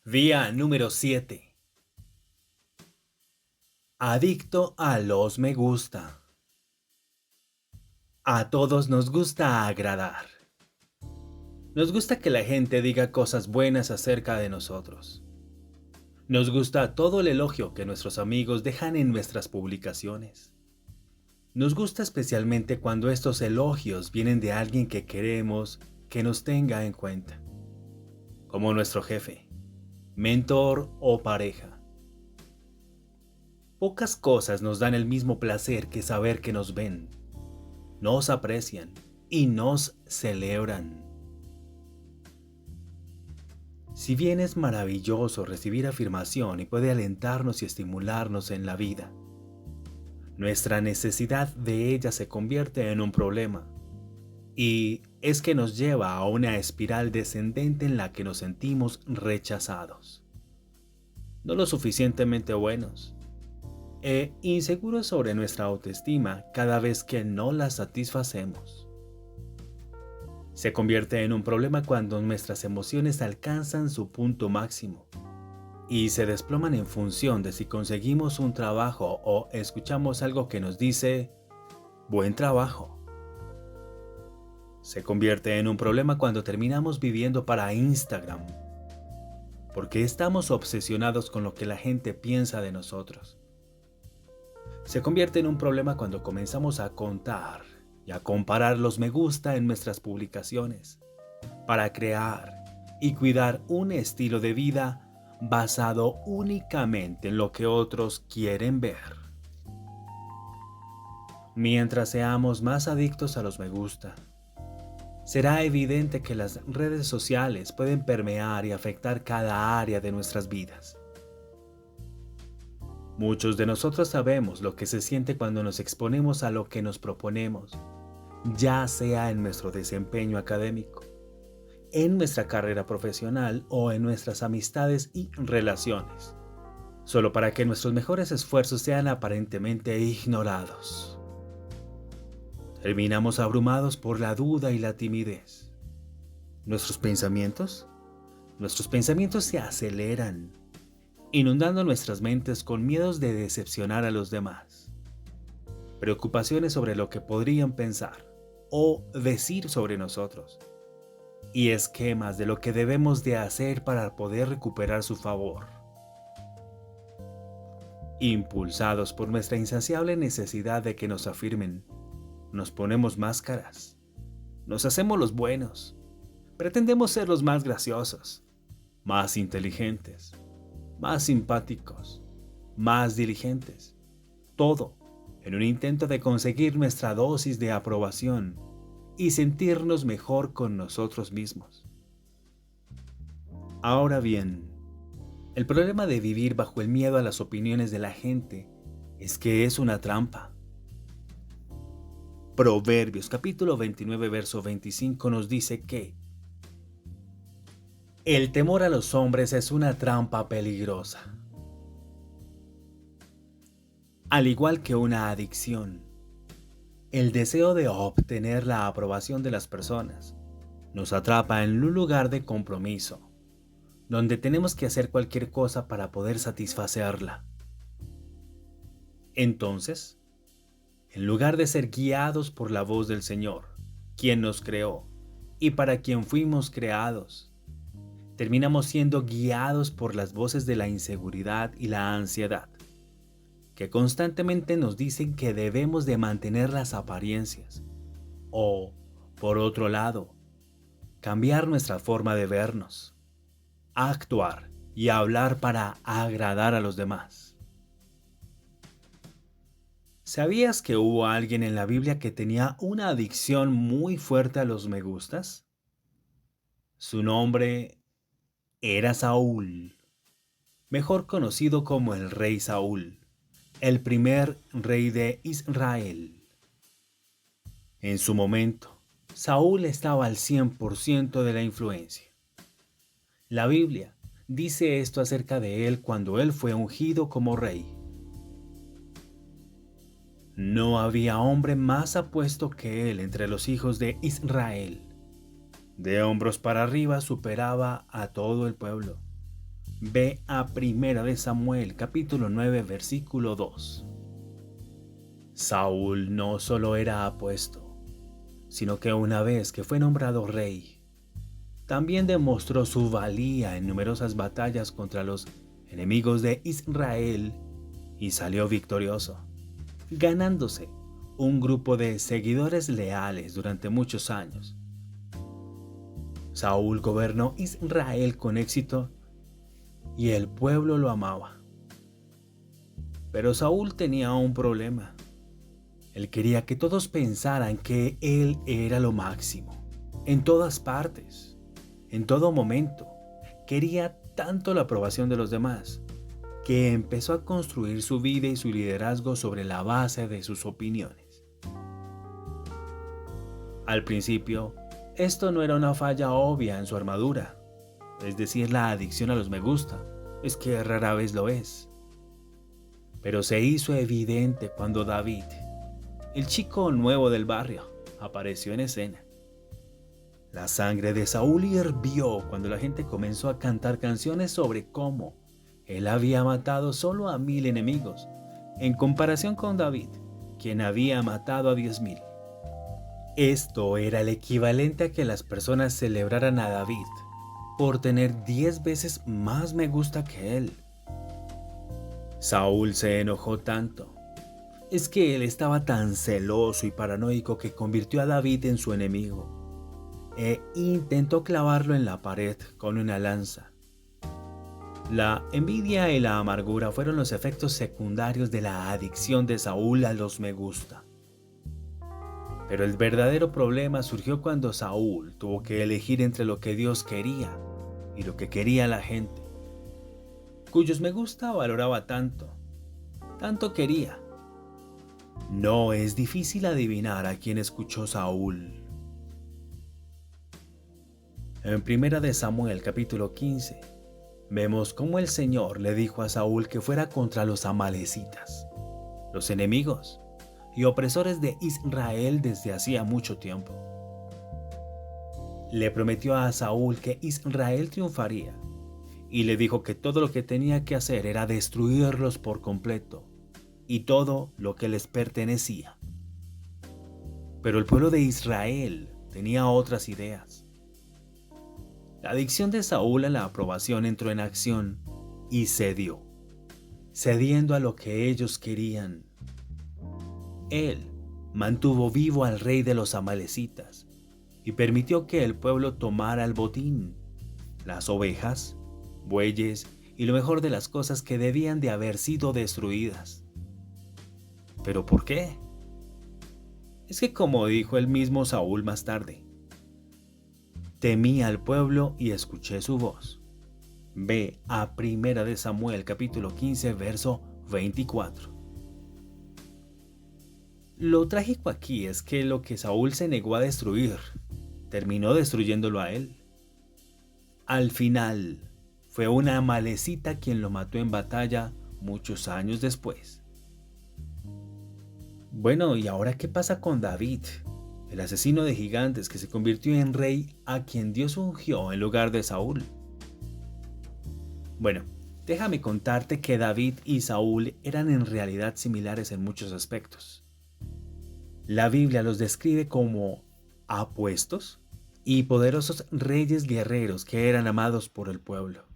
Día número 7. Adicto a los me gusta. A todos nos gusta agradar. Nos gusta que la gente diga cosas buenas acerca de nosotros. Nos gusta todo el elogio que nuestros amigos dejan en nuestras publicaciones. Nos gusta especialmente cuando estos elogios vienen de alguien que queremos que nos tenga en cuenta, como nuestro jefe, mentor o pareja. Pocas cosas nos dan el mismo placer que saber que nos ven, nos aprecian y nos celebran. Si bien es maravilloso recibir afirmación y puede alentarnos y estimularnos en la vida, nuestra necesidad de ella se convierte en un problema, y es que nos lleva a una espiral descendente en la que nos sentimos rechazados, no lo suficientemente buenos, e inseguros sobre nuestra autoestima cada vez que no la satisfacemos. Se convierte en un problema cuando nuestras emociones alcanzan su punto máximo y se desploman en función de si conseguimos un trabajo o escuchamos algo que nos dice buen trabajo. Se convierte en un problema cuando terminamos viviendo para Instagram, porque estamos obsesionados con lo que la gente piensa de nosotros. Se convierte en un problema cuando comenzamos a contar y a comparar los me gusta en nuestras publicaciones para crear y cuidar un estilo de vida basado únicamente en lo que otros quieren ver. Mientras seamos más adictos a los me gusta, será evidente que las redes sociales pueden permear y afectar cada área de nuestras vidas. Muchos de nosotros sabemos lo que se siente cuando nos exponemos a lo que nos proponemos, ya sea en nuestro desempeño académico, en nuestra carrera profesional o en nuestras amistades y relaciones, solo para que nuestros mejores esfuerzos sean aparentemente ignorados. Terminamos abrumados por la duda y la timidez. Nuestros pensamientos se aceleran, inundando nuestras mentes con miedos de decepcionar a los demás, preocupaciones sobre lo que podrían pensar o decir sobre nosotros, y esquemas de lo que debemos de hacer para poder recuperar su favor. Impulsados por nuestra insaciable necesidad de que nos afirmen, nos ponemos máscaras, nos hacemos los buenos, pretendemos ser los más graciosos, más inteligentes, más simpáticos, más diligentes, todo en un intento de conseguir nuestra dosis de aprobación y sentirnos mejor con nosotros mismos. Ahora bien, el problema de vivir bajo el miedo a las opiniones de la gente es que es una trampa. Proverbios capítulo 29 verso 25 nos dice que el temor a los hombres es una trampa peligrosa. Al igual que una adicción, el deseo de obtener la aprobación de las personas nos atrapa en un lugar de compromiso, donde tenemos que hacer cualquier cosa para poder satisfacerla. Entonces, en lugar de ser guiados por la voz del Señor, quien nos creó y para quien fuimos creados, terminamos siendo guiados por las voces de la inseguridad y la ansiedad, que constantemente nos dicen que debemos de mantener las apariencias, o, por otro lado, cambiar nuestra forma de vernos, actuar y hablar para agradar a los demás. ¿Sabías que hubo alguien en la Biblia que tenía una adicción muy fuerte a los me gustas? Su nombre era Saúl, mejor conocido como el rey Saúl, el primer rey de Israel. En su momento, Saúl estaba al 100% de la influencia. La Biblia dice esto acerca de él cuando él fue ungido como rey. No había hombre más apuesto que él entre los hijos de Israel. De hombros para arriba superaba a todo el pueblo. Ve a Primera de Samuel, capítulo 9, versículo 2. Saúl no solo era apuesto, sino que una vez que fue nombrado rey, también demostró su valía en numerosas batallas contra los enemigos de Israel y salió victorioso, ganándose un grupo de seguidores leales durante muchos años. Saúl gobernó Israel con éxito y el pueblo lo amaba. Pero Saúl tenía un problema. Él quería que todos pensaran que él era lo máximo, en todas partes, en todo momento. Quería tanto la aprobación de los demás, que empezó a construir su vida y su liderazgo sobre la base de sus opiniones. Al principio, esto no era una falla obvia en su armadura, es decir, la adicción a los me gusta, es que rara vez lo es. Pero se hizo evidente cuando David, el chico nuevo del barrio, apareció en escena. La sangre de Saúl hirvió cuando la gente comenzó a cantar canciones sobre cómo él había matado solo a 1000 enemigos, en comparación con David, quien había matado a 10,000. Esto era el equivalente a que las personas celebraran a David por tener 10 veces más me gusta que él. Saúl se enojó tanto. Es que él estaba tan celoso y paranoico que convirtió a David en su enemigo e intentó clavarlo en la pared con una lanza. La envidia y la amargura fueron los efectos secundarios de la adicción de Saúl a los me gusta. Pero el verdadero problema surgió cuando Saúl tuvo que elegir entre lo que Dios quería y lo que quería la gente, cuyos me gusta valoraba tanto quería. No es difícil adivinar a quién escuchó Saúl. En Primera de Samuel capítulo 15, vemos cómo el Señor le dijo a Saúl que fuera contra los amalecitas, los enemigos y opresores de Israel desde hacía mucho tiempo. Le prometió a Saúl que Israel triunfaría y le dijo que todo lo que tenía que hacer era destruirlos por completo y todo lo que les pertenecía. Pero el pueblo de Israel tenía otras ideas. La adicción de Saúl a la aprobación entró en acción y cedió, cediendo a lo que ellos querían. Él mantuvo vivo al rey de los amalecitas y permitió que el pueblo tomara el botín, las ovejas, bueyes y lo mejor de las cosas que debían de haber sido destruidas. ¿Pero por qué? Es que como dijo el mismo Saúl más tarde, temí al pueblo y escuché su voz. Ve a Primera de Samuel capítulo 15 verso 24. Lo trágico aquí es que lo que Saúl se negó a destruir, terminó destruyéndolo a él. Al final, fue una amalecita quien lo mató en batalla muchos años después. Bueno, ¿y ahora qué pasa con David, el asesino de gigantes que se convirtió en rey a quien Dios ungió en lugar de Saúl? Bueno, déjame contarte que David y Saúl eran en realidad similares en muchos aspectos. La Biblia los describe como apuestos y poderosos reyes guerreros que eran amados por el pueblo.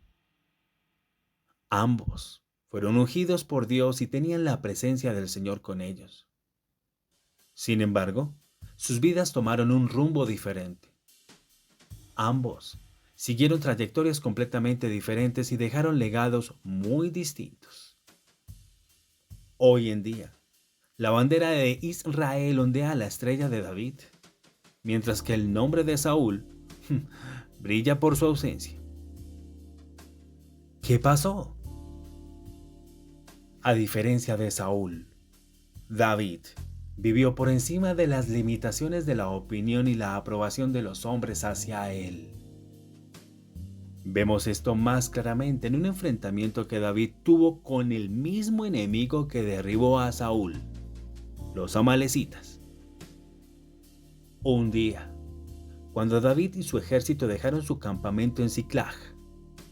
Ambos fueron ungidos por Dios y tenían la presencia del Señor con ellos. Sin embargo, sus vidas tomaron un rumbo diferente. Ambos siguieron trayectorias completamente diferentes y dejaron legados muy distintos. Hoy en día, la bandera de Israel ondea la estrella de David, mientras que el nombre de Saúl brilla por su ausencia. ¿Qué pasó? A diferencia de Saúl, David vivió por encima de las limitaciones de la opinión y la aprobación de los hombres hacia él. Vemos esto más claramente en un enfrentamiento que David tuvo con el mismo enemigo que derribó a Saúl, los amalecitas. Un día, cuando David y su ejército dejaron su campamento en Siclag,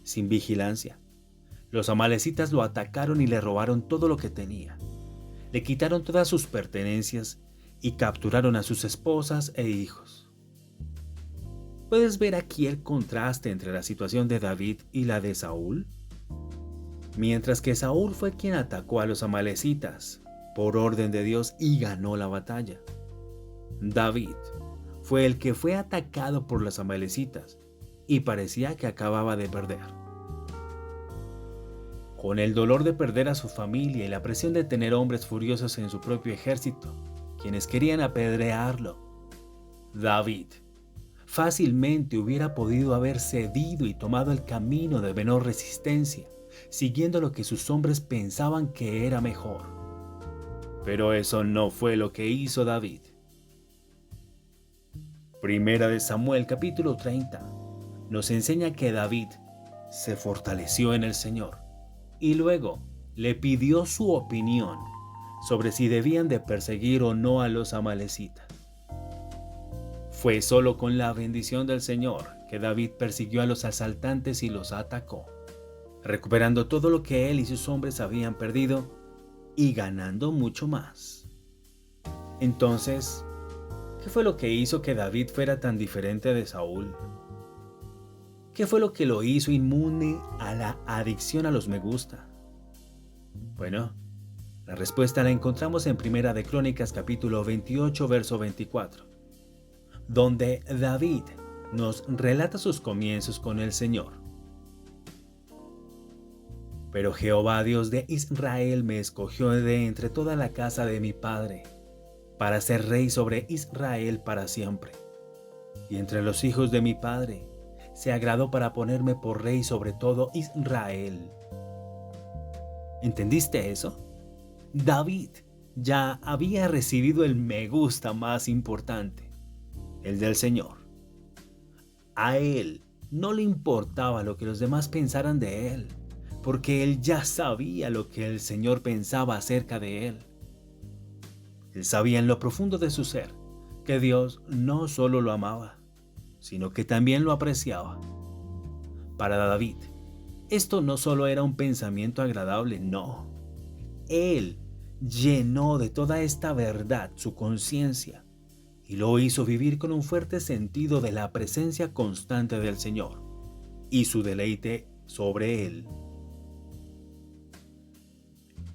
sin vigilancia, Los amalecitas lo atacaron y le robaron todo lo que tenía. Le quitaron todas sus pertenencias y capturaron a sus esposas e hijos. ¿Puedes ver aquí el contraste entre la situación de David y la de Saúl? Mientras que Saúl fue quien atacó a los amalecitas por orden de Dios y ganó la batalla, David fue el que fue atacado por los amalecitas y parecía que acababa de perder. Con el dolor de perder a su familia y la presión de tener hombres furiosos en su propio ejército, quienes querían apedrearlo, David fácilmente hubiera podido haber cedido y tomado el camino de menor resistencia, siguiendo lo que sus hombres pensaban que era mejor. Pero eso no fue lo que hizo David. Primera de Samuel capítulo 30 nos enseña que David se fortaleció en el Señor y luego le pidió su opinión sobre si debían de perseguir o no a los amalecitas. Fue solo con la bendición del Señor que David persiguió a los asaltantes y los atacó, recuperando todo lo que él y sus hombres habían perdido y ganando mucho más. Entonces, ¿qué fue lo que hizo que David fuera tan diferente de Saúl? ¿Qué fue lo que lo hizo inmune a la adicción a los me gusta? Bueno, la respuesta la encontramos en Primera de Crónicas capítulo 28 verso 24, donde David nos relata sus comienzos con el Señor. Pero Jehová Dios de Israel me escogió de entre toda la casa de mi padre para ser rey sobre Israel para siempre. Y entre los hijos de mi padre se agradó para ponerme por rey sobre todo Israel. ¿Entendiste eso? David ya había recibido el me gusta más importante, el del Señor. A él no le importaba lo que los demás pensaran de él, porque él ya sabía lo que el Señor pensaba acerca de él. Él sabía en lo profundo de su ser que Dios no solo lo amaba, sino que también lo apreciaba. Para David, esto no solo era un pensamiento agradable, no. Él llenó de toda esta verdad su conciencia y lo hizo vivir con un fuerte sentido de la presencia constante del Señor y su deleite sobre él.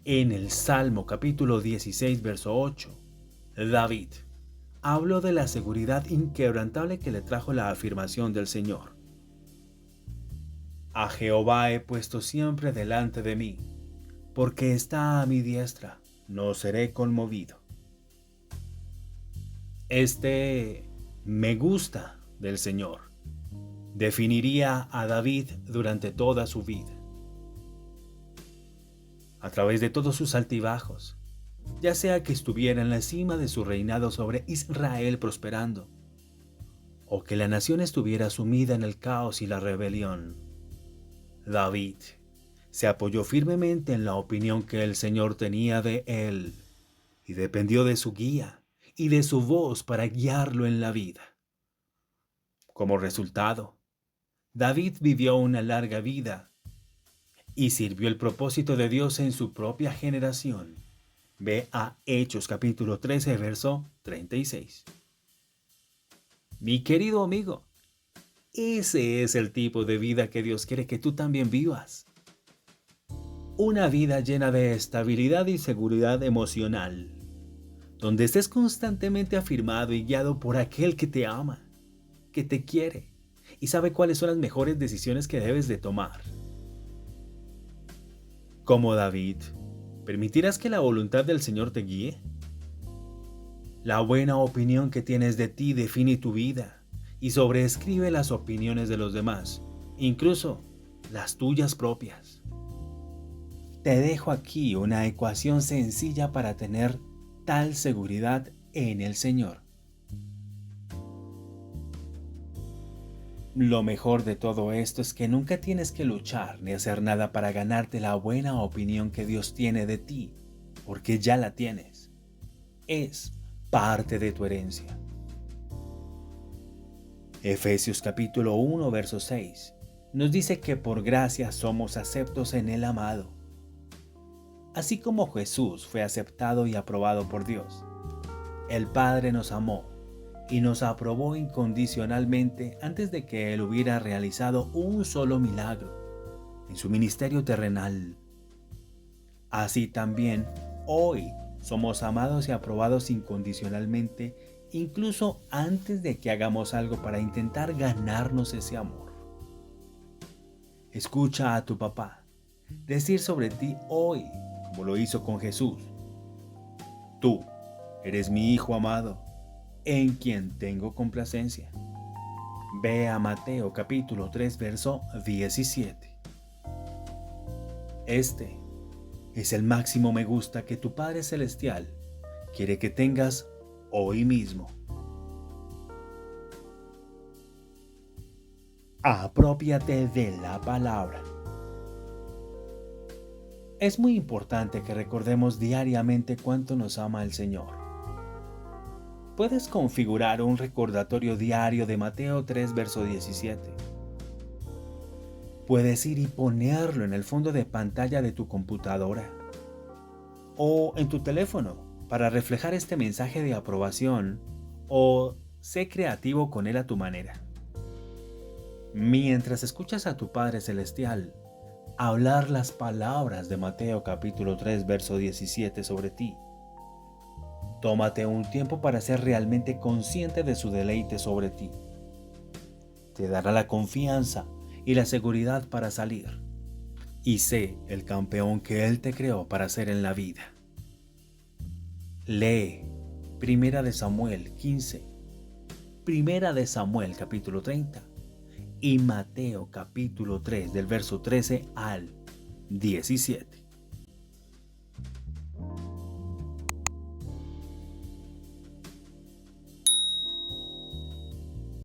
En el Salmo capítulo 16, verso 8, David habló de la seguridad inquebrantable que le trajo la afirmación del Señor. A Jehová he puesto siempre delante de mí, porque está a mi diestra, no seré conmovido. Este me gusta del Señor definiría a David durante toda su vida. A través de todos sus altibajos, ya sea que estuviera en la cima de su reinado sobre Israel prosperando, o que la nación estuviera sumida en el caos y la rebelión, David se apoyó firmemente en la opinión que el Señor tenía de él y dependió de su guía y de su voz para guiarlo en la vida. Como resultado, David vivió una larga vida y sirvió el propósito de Dios en su propia generación. Ve a Hechos capítulo 13, verso 36. Mi querido amigo, ese es el tipo de vida que Dios quiere que tú también vivas. Una vida llena de estabilidad y seguridad emocional, donde estés constantemente afirmado y guiado por aquel que te ama, que te quiere y sabe cuáles son las mejores decisiones que debes de tomar. Como David, ¿permitirás que la voluntad del Señor te guíe? La buena opinión que tienes de ti define tu vida y sobreescribe las opiniones de los demás, incluso las tuyas propias. Te dejo aquí una ecuación sencilla para tener tal seguridad en el Señor. Lo mejor de todo esto es que nunca tienes que luchar ni hacer nada para ganarte la buena opinión que Dios tiene de ti, porque ya la tienes. Es parte de tu herencia. Efesios capítulo 1, verso 6 nos dice que por gracia somos aceptos en el amado. Así como Jesús fue aceptado y aprobado por Dios, el Padre nos amó y nos aprobó incondicionalmente antes de que Él hubiera realizado un solo milagro en su ministerio terrenal. Así también, hoy somos amados y aprobados incondicionalmente, incluso antes de que hagamos algo para intentar ganarnos ese amor. Escucha a tu papá decir sobre ti hoy, como lo hizo con Jesús: tú eres mi hijo amado, en quien tengo complacencia. Ve a Mateo capítulo 3, verso 17. Este es el máximo me gusta que tu Padre Celestial quiere que tengas hoy mismo. Aprópiate de la palabra. Es muy importante que recordemos diariamente cuánto nos ama el Señor. Puedes configurar un recordatorio diario de Mateo 3, verso 17. Puedes ir y ponerlo en el fondo de pantalla de tu computadora o en tu teléfono para reflejar este mensaje de aprobación, o sé creativo con él a tu manera. Mientras escuchas a tu Padre Celestial hablar las palabras de Mateo capítulo 3, verso 17 sobre ti, tómate un tiempo para ser realmente consciente de su deleite sobre ti. Te dará la confianza y la seguridad para salir, y sé el campeón que Él te creó para ser en la vida. Lee Primera de Samuel 15, Primera de Samuel capítulo 30 y Mateo capítulo 3 del verso 13 al 17.